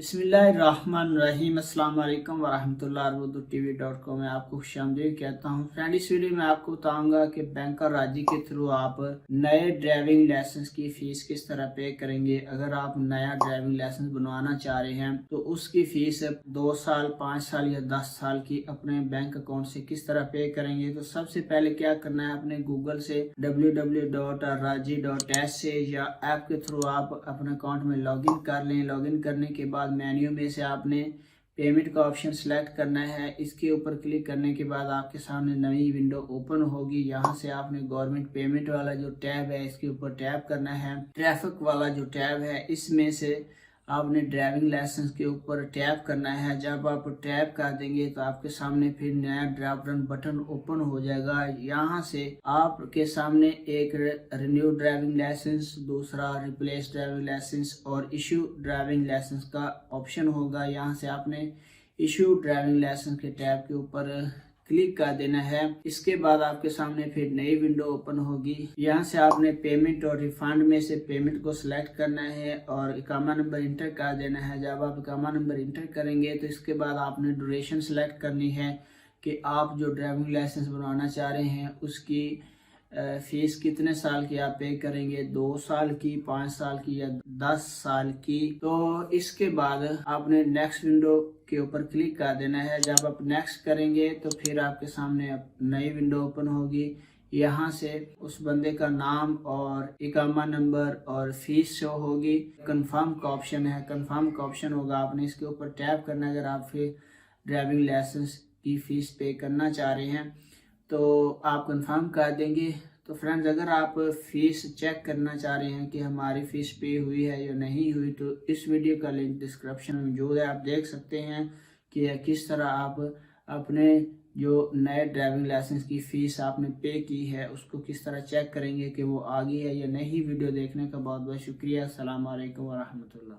बिस्मिल्लाहिर्रहमानिर्रहीम अस्सलाम वालेकुम wrahmatullahi.tv.com में आपको खुशामदीद कहता हूँ। फ्रेंड, इस वीडियो में आपको बताऊंगा कि बैंकर राजी के थ्रू आप नए ड्राइविंग लाइसेंस की फीस किस तरह पे करेंगे। अगर आप नया ड्राइविंग लाइसेंस बनवाना चाह रहे हैं तो उसकी फीस 2 साल, 5 साल या 10 साल की अपने बैंक अकाउंट से किस तरह पे करेंगे। तो सबसे पहले क्या करना है, अपने गूगल से www.raji.s से या ऐप के थ्रू आप अपने अकाउंट में लॉगिन कर लें। लॉगिन करने के बाद मेन्यू में से आपने पेमेंट का ऑप्शन सेलेक्ट करना है। इसके ऊपर क्लिक करने के बाद आपके सामने नई विंडो ओपन होगी। यहाँ से आपने गवर्नमेंट पेमेंट वाला जो टैब है इसके ऊपर टैप करना है। ट्रैफिक वाला जो टैब है इसमें से आपने ड्राइविंग लाइसेंस के ऊपर टैप करना है। जब आप टैप कर देंगे तो आपके सामने फिर नया ड्रॉप डाउन बटन ओपन हो जाएगा। यहाँ से आपके सामने एक रिन्यू ड्राइविंग लाइसेंस, दूसरा रिप्लेस ड्राइविंग लाइसेंस और इशू ड्राइविंग लाइसेंस का ऑप्शन होगा। यहाँ से आपने इशू ड्राइविंग लाइसेंस के टैब के ऊपर क्लिक कर देना है। इसके बाद आपके सामने फिर नई विंडो ओपन होगी। यहाँ से आपने पेमेंट और रिफंड में से पेमेंट को सिलेक्ट करना है और इकामा नंबर इंटर कर देना है। जब आप इकामा नंबर इंटर करेंगे तो इसके बाद आपने ड्यूरेशन सिलेक्ट करनी है कि आप जो ड्राइविंग लाइसेंस बनवाना चाह रहे हैं उसकी फीस कितने साल की आप पे करेंगे, 2 साल की, 5 साल की या 10 साल की। तो इसके बाद आपने नेक्स्ट विंडो के ऊपर क्लिक कर देना है। जब आप नेक्स्ट करेंगे तो फिर आपके सामने नई विंडो ओपन होगी। यहाँ से उस बंदे का नाम और इकामा नंबर और फीस शो होगी। कंफर्म का ऑप्शन है, कंफर्म का ऑप्शन होगा, आपने इसके ऊपर टैप करना है अगर आप फिर ड्राइविंग लाइसेंस की फीस पे करना चाह रहे हैं तो आप कंफर्म कर देंगे। तो फ्रेंड्स, अगर आप फीस चेक करना चाह रहे हैं कि हमारी फ़ीस पे हुई है या नहीं हुई तो इस वीडियो का लिंक डिस्क्रिप्शन में मौजूद है। आप देख सकते हैं कि किस तरह आप अपने जो नए ड्राइविंग लाइसेंस की फ़ीस आपने पे की है उसको किस तरह चेक करेंगे कि वो आ गई है या नहीं। वीडियो देखने का बहुत बहुत शुक्रिया। अस्सलाम वालेकुम वरहमतुल्लाह।